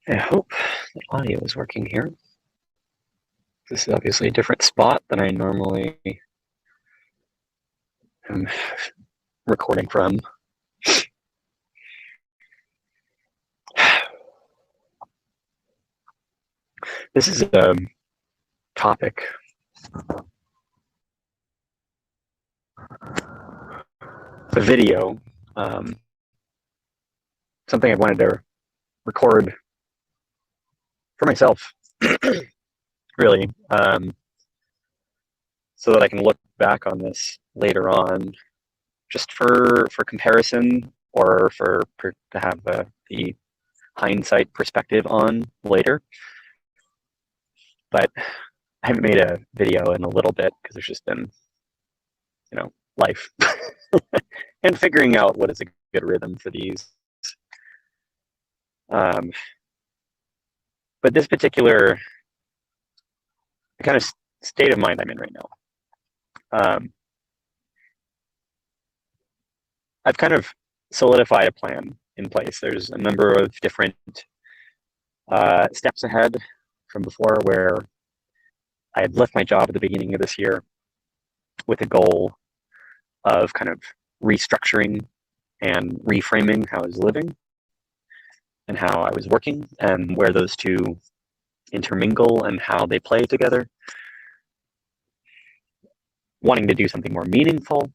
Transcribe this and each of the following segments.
I hope the audio is working here. This is obviously a different spot than I normally am recording from. This is a topic, a video, something I wanted to record for myself, really, so that I can look back on this later on, just for comparison, or to have the hindsight perspective on later. But I haven't made a video in a little bit because there's just been, life and figuring out what is a good rhythm for these. But this particular kind of state of mind I'm in right now, I've kind of solidified a plan in place. There's a number of different steps ahead from before, where I had left my job at the beginning of this year with a goal of kind of restructuring and reframing how I was living and how I was working, and where those two intermingle and how they play together. Wanting to do something more meaningful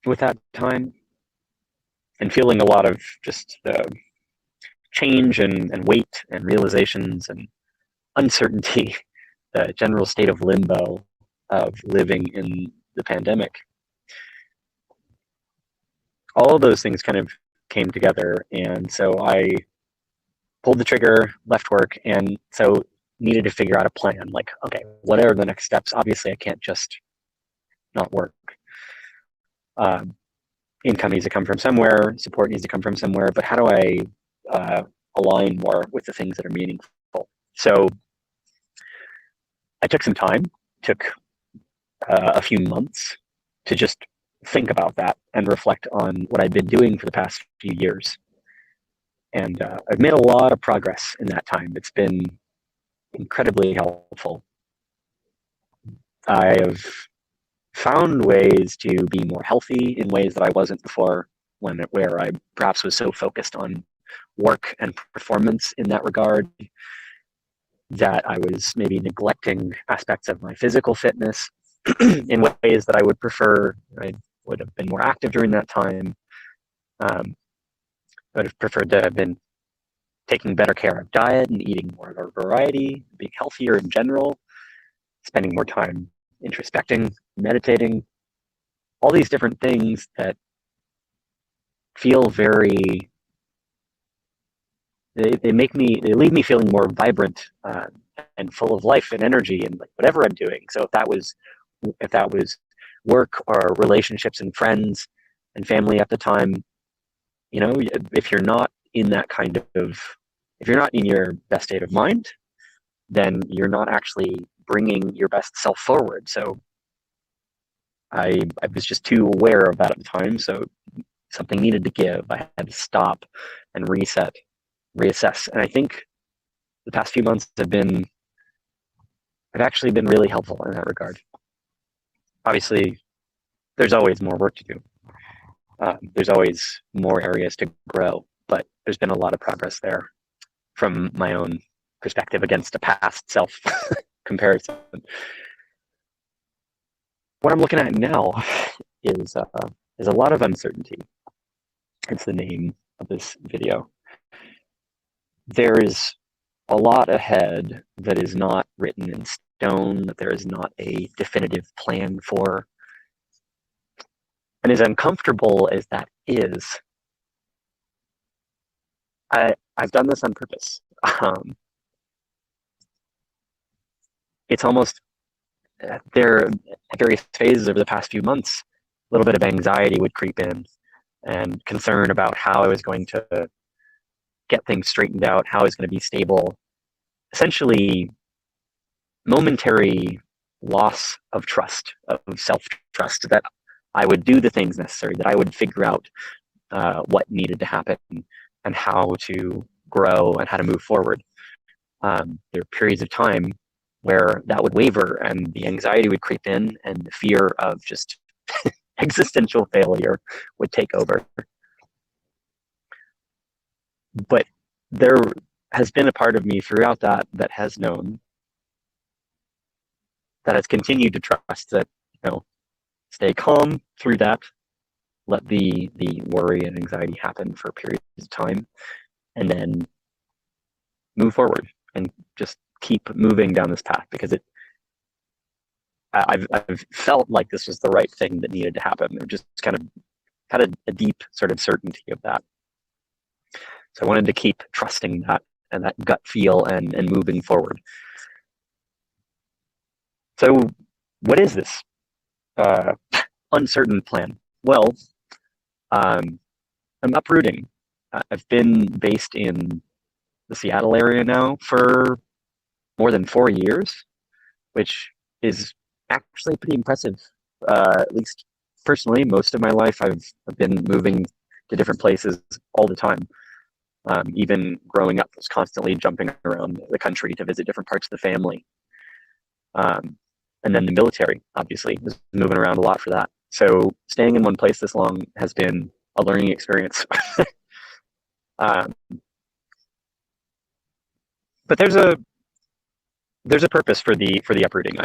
with that time, and feeling a lot of just change and weight and realizations and uncertainty, the general state of limbo of living in the pandemic. All of those things kind of came together, and so I pulled the trigger, left work, and so needed to figure out a plan. Like, okay, what are the next steps? Obviously, I can't just not work. Income needs to come from somewhere, support needs to come from somewhere, but how do I align more with the things that are meaningful? So I took some time, took a few months to just think about that and reflect on what I've been doing for the past few years. And I've made a lot of progress in that time. It's been incredibly helpful. I have found ways to be more healthy in ways that I wasn't before, where I perhaps was so focused on work and performance in that regard that I was maybe neglecting aspects of my physical fitness in ways that I would prefer. I would have been more active during that time. I would have preferred to have been taking better care of diet and eating more of a variety, being healthier in general, spending more time introspecting, meditating, all these different things that feel very, they leave me feeling more vibrant and full of life and energy and like whatever I'm doing. So if that was work or relationships and friends and family at the time, if you're not in that if you're not in your best state of mind, then you're not actually bringing your best self forward. So I was just too aware of that at the time. So something needed to give. I had to stop and reset, reassess. And I think the past few months have actually been really helpful in that regard. Obviously, there's always more work to do. There's always more areas to grow, but there's been a lot of progress there from my own perspective against a past self comparison. What I'm looking at now is a lot of uncertainty. It's the name of this video. There is a lot ahead that is not written in stone, that there is not a definitive plan for. And as uncomfortable as that is, I've done this on purpose. It's almost, there at various phases over the past few months, a little bit of anxiety would creep in and concern about how I was going to get things straightened out, how I was going to be stable. Essentially, momentary loss of trust, of self-trust, that I would do the things necessary, that I would figure out what needed to happen and how to grow and how to move forward. There are periods of time where that would waver and the anxiety would creep in and the fear of just existential failure would take over. But there has been a part of me throughout that has known, that has continued to trust that, stay calm through that, let the worry and anxiety happen for periods of time, and then move forward and just keep moving down this path, because I've felt like this was the right thing that needed to happen. Or just kind of had a deep sort of certainty of that. So I wanted to keep trusting that and that gut feel and moving forward. So what is this uncertain plan? Well, I'm uprooting. I've been based in the Seattle area now for more than 4 years, which is actually pretty impressive. At least personally, most of my life I've been moving to different places all the time. Even growing up, I was constantly jumping around the country to visit different parts of the family. And then the military, obviously, was moving around a lot for that. So staying in one place this long has been a learning experience. But there's a purpose for the uprooting.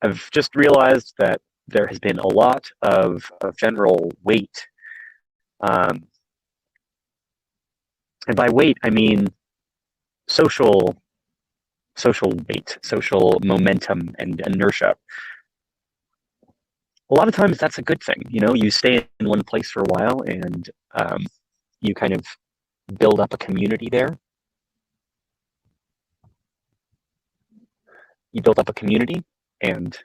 I've just realized that there has been a lot of general weight, and by weight I mean social weight, social momentum, and inertia. A lot of times that's a good thing. You stay in one place for a while and you kind of build up a community there. You build up a community and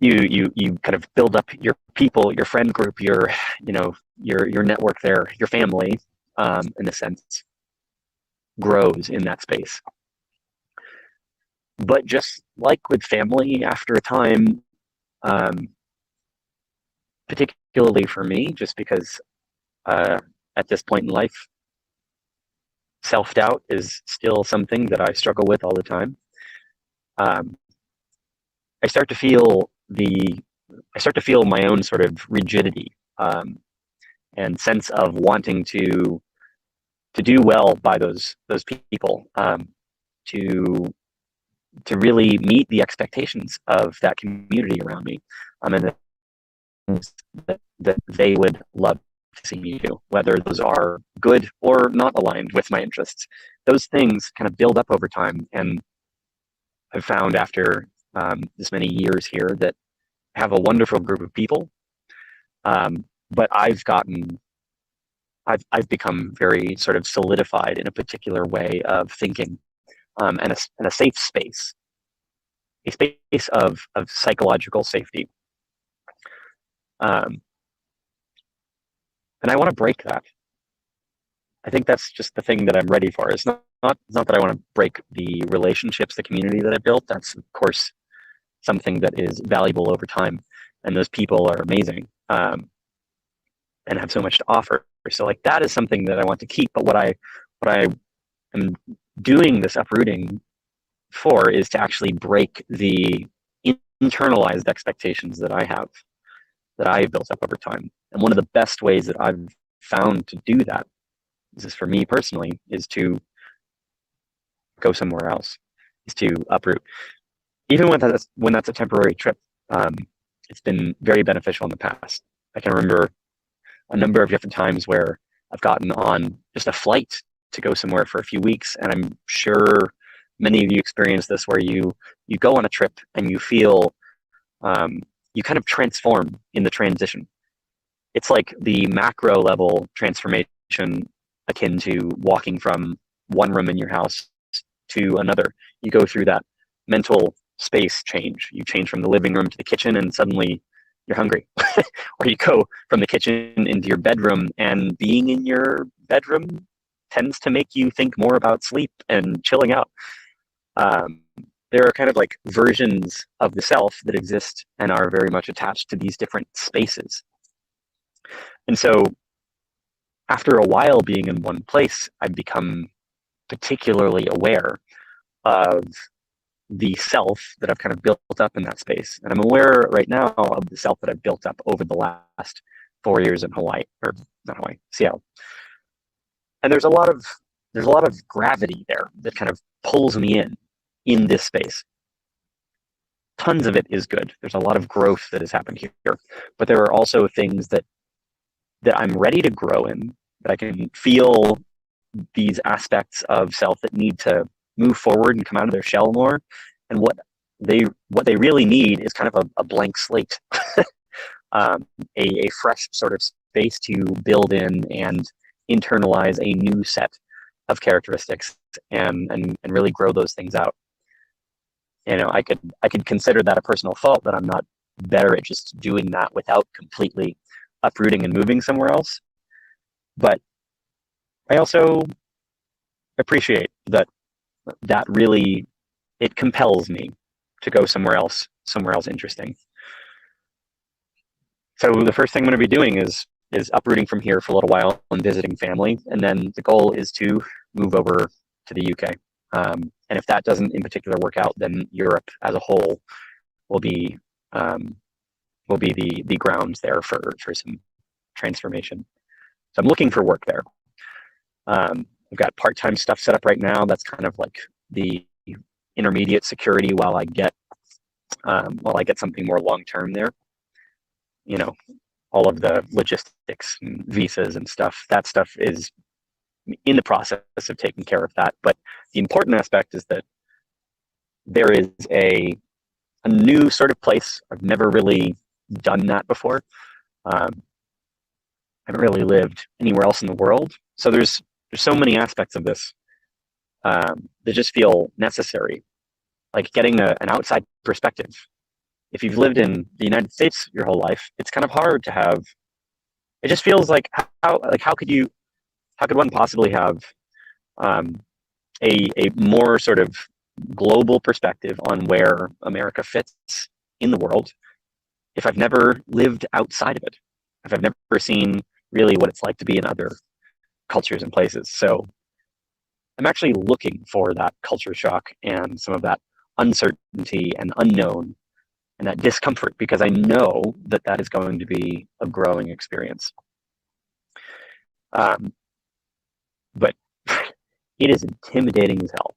you kind of build up your people, your friend group, your network there, your family, in a sense, grows in that space. But just like with family, after a time, particularly for me, just because at this point in life, self-doubt is still something that I struggle with all the time. I start to feel my own sort of rigidity, and sense of wanting to do well by those people, to really meet the expectations of that community around me, and that they would love to see me do, whether those are good or not aligned with my interests. Those things kind of build up over time, and I've found after this many years here that I have a wonderful group of people, but I've become very sort of solidified in a particular way of thinking, and a safe space, a space of psychological safety. And I want to break that. I think that's just the thing that I'm ready for. It's not that I want to break the relationships, the community that I built. That's, of course, something that is valuable over time, and those people are amazing, and have so much to offer. So like that is something that I want to keep. But what I am doing this uprooting for is to actually break the internalized expectations that I have built up over time. And one of the best ways that I've found to do that, this is for me personally, is to go somewhere else, is to uproot. Even when that's a temporary trip, it's been very beneficial in the past. I can remember a number of different times where I've gotten on just a flight to go somewhere for a few weeks, and I'm sure many of you experience this, where you go on a trip and you feel you kind of transform in the transition. It's like the macro level transformation akin to walking from one room in your house to another. You go through that mental space change. You change from the living room to the kitchen and suddenly you're hungry. Or you go from the kitchen into your bedroom, and being in your bedroom tends to make you think more about sleep and chilling out. There are kind of like versions of the self that exist and are very much attached to these different spaces. And so after a while being in one place, I've become particularly aware of the self that I've kind of built up in that space. And I'm aware right now of the self that I've built up over the last 4 years in Hawaii, or not Hawaii, Seattle. And there's a lot of gravity there that kind of pulls me in this space. Tons of it is good. There's a lot of growth that has happened here, but there are also things that I'm ready to grow in, that I can feel these aspects of self that need to move forward and come out of their shell more. And what they really need is kind of a blank slate, a fresh sort of space to build in and internalize a new set of characteristics and really grow those things out. You know, I could consider that a personal fault, that I'm not better at just doing that without completely uprooting and moving somewhere else. But I also appreciate that really, it compels me to go somewhere else interesting. So the first thing I'm going to be doing is uprooting from here for a little while and visiting family, and then the goal is to move over to the UK. And if that doesn't in particular work out, then Europe as a whole will be the grounds there for some transformation. So I'm looking for work there. I've got part-time stuff set up right now. That's kind of like the intermediate security while I get something more long-term there. You know, all of the logistics and visas and stuff, that stuff is in the process of taking care of that. But the important aspect is that there is a new sort of place. I've never really done that before. I haven't really lived anywhere else in the world. So there's so many aspects of this that just feel necessary, like getting an outside perspective. If you've lived in the United States your whole life, it's kind of hard to have. It just feels like how could one possibly have a more sort of global perspective on where America fits in the world if I've never lived outside of it, if I've never seen really what it's like to be in other cultures and places. So I'm actually looking for that culture shock and some of that uncertainty and unknown and that discomfort, because I know that that is going to be a growing experience. But it is intimidating as hell.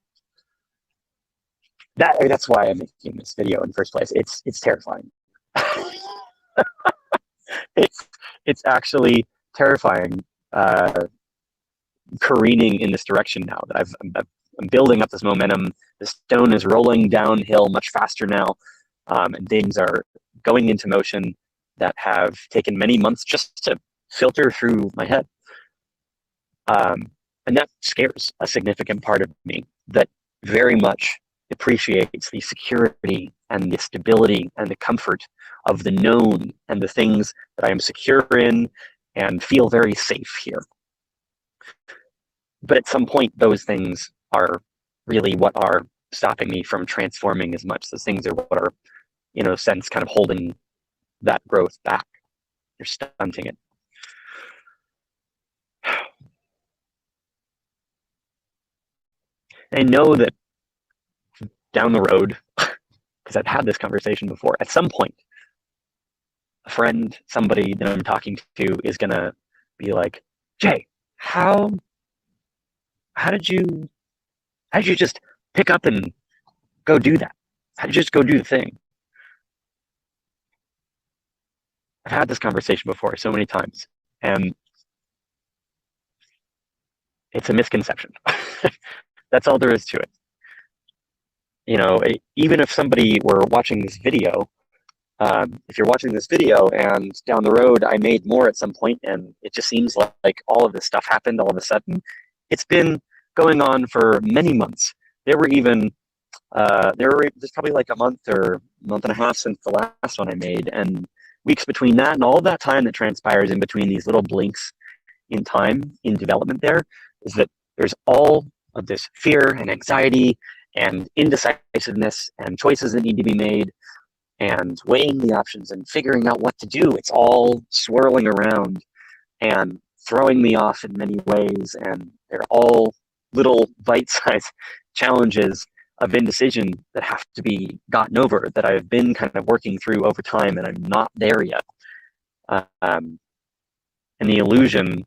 That's why I'm making this video in the first place. It's terrifying. it's actually terrifying, careening in this direction now that I'm building up this momentum. The stone is rolling downhill much faster now, and things are going into motion that have taken many months just to filter through my head. And that scares a significant part of me that very much appreciates the security and the stability and the comfort of the known and the things that I am secure in and feel very safe here. But at some point, those things are really what are stopping me from transforming as much. Those things are what are, in a sense, kind of holding that growth back. You're stunting it. I know that down the road, because I've had this conversation before, at some point, a friend, somebody that I'm talking to is going to be like, Jay, how did you just pick up and go do that? How did you just go do the thing? I've had this conversation before so many times, and it's a misconception. That's all there is to it. You know, even if somebody were watching this video, if you're watching this video and down the road I made more at some point and it just seems like all of this stuff happened all of a sudden, it's been going on for many months. There's probably like a month or month and a half since the last one I made, and weeks between that, and all of that time that transpires in between these little blinks in time in development there is that there's all of this fear and anxiety and indecisiveness and choices that need to be made and weighing the options and figuring out what to do. It's all swirling around, and throwing me off in many ways, and they're all little bite-sized challenges of indecision that have to be gotten over, that I've been kind of working through over time, and I'm not there yet. And the illusion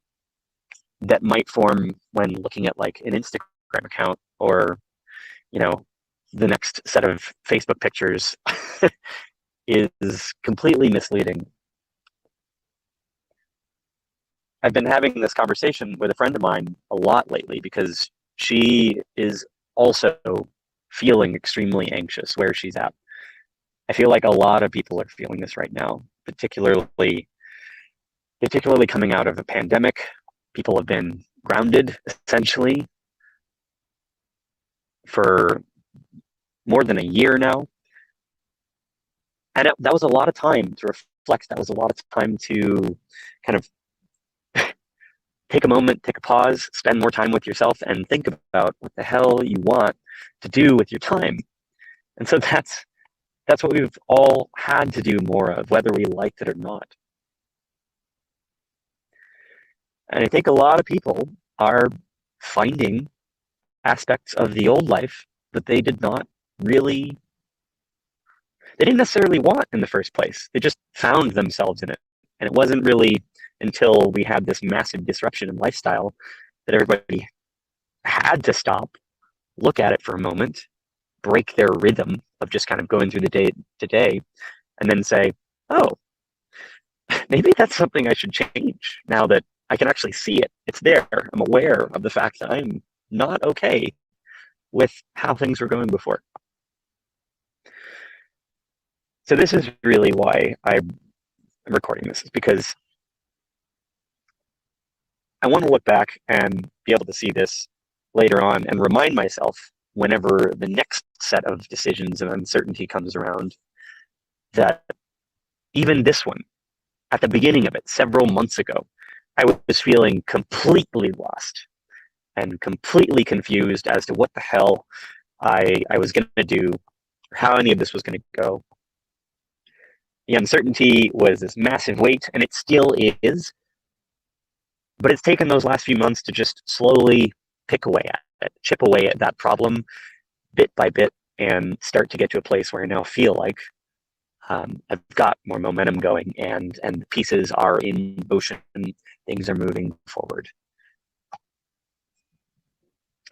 that might form when looking at like an Instagram account, or, you know, the next set of Facebook pictures is completely misleading. I've been having this conversation with a friend of mine a lot lately because she is also feeling extremely anxious where she's at. I feel like a lot of people are feeling this right now, particularly coming out of a pandemic. People have been grounded essentially for more than a year now. And that was a lot of time to reflect. That was a lot of time to kind of take a moment, take a pause, spend more time with yourself, and think about what the hell you want to do with your time. And so that's what we've all had to do more of, whether we liked it or not. And I think a lot of people are finding aspects of the old life that they didn't necessarily want in the first place. They just found themselves in it. And it wasn't really until we had this massive disruption in lifestyle that everybody had to stop, look at it for a moment, break their rhythm of just kind of going through the day to day, and then say, oh, maybe that's something I should change now that I can actually see it. It's there. I'm aware of the fact that I'm not okay with how things were going before. So this is really why I'm recording this, is because I want to look back and be able to see this later on and remind myself, whenever the next set of decisions and uncertainty comes around, that even this one, at the beginning of it, several months ago, I was feeling completely lost and completely confused as to what the hell I was going to do, or how any of this was going to go. The uncertainty was this massive weight, and it still is, but it's taken those last few months to just slowly pick away at it, chip away at that problem bit by bit, and start to get to a place where I now feel like I've got more momentum going, and the pieces are in motion, and things are moving forward.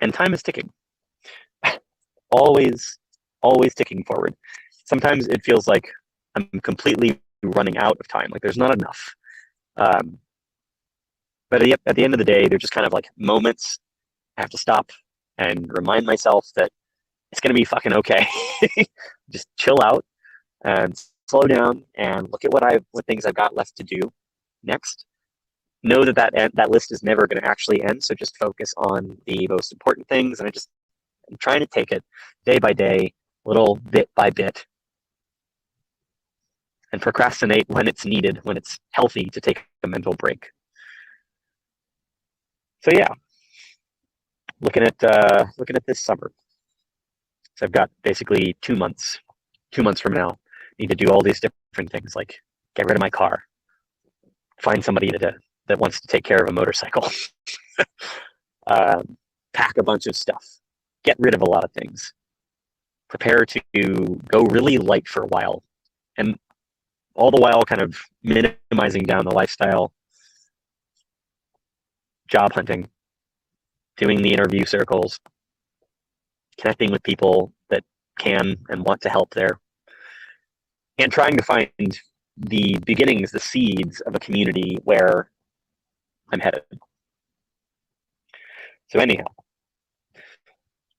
And time is ticking. always ticking forward. Sometimes it feels like I'm completely running out of time, like there's not enough. But at the end of the day, they're just kind of like moments. I have to stop and remind myself that it's going to be fucking okay. Just chill out and slow down and look at what things I've got left to do next. Know that list is never going to actually end, so just focus on the most important things. And I'm trying to take it day by day, little bit by bit, and procrastinate when it's needed, when it's healthy to take a mental break. So yeah, looking at this summer. So I've got basically 2 months. 2 months from now, need to do all these different things, like get rid of my car, find somebody that wants to take care of a motorcycle, pack a bunch of stuff, get rid of a lot of things, prepare to go really light for a while, and all the while kind of minimizing down the lifestyle, job hunting, doing the interview circles, connecting with people that can and want to help there, and trying to find the beginnings, the seeds of a community where I'm headed. So anyhow,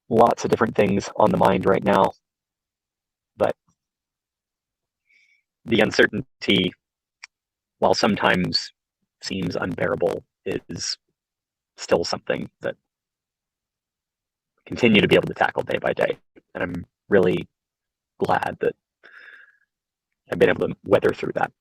lots of different things on the mind right now, but the uncertainty, while sometimes seems unbearable, is still something that I continue to be able to tackle day by day. And I'm really glad that I've been able to weather through that.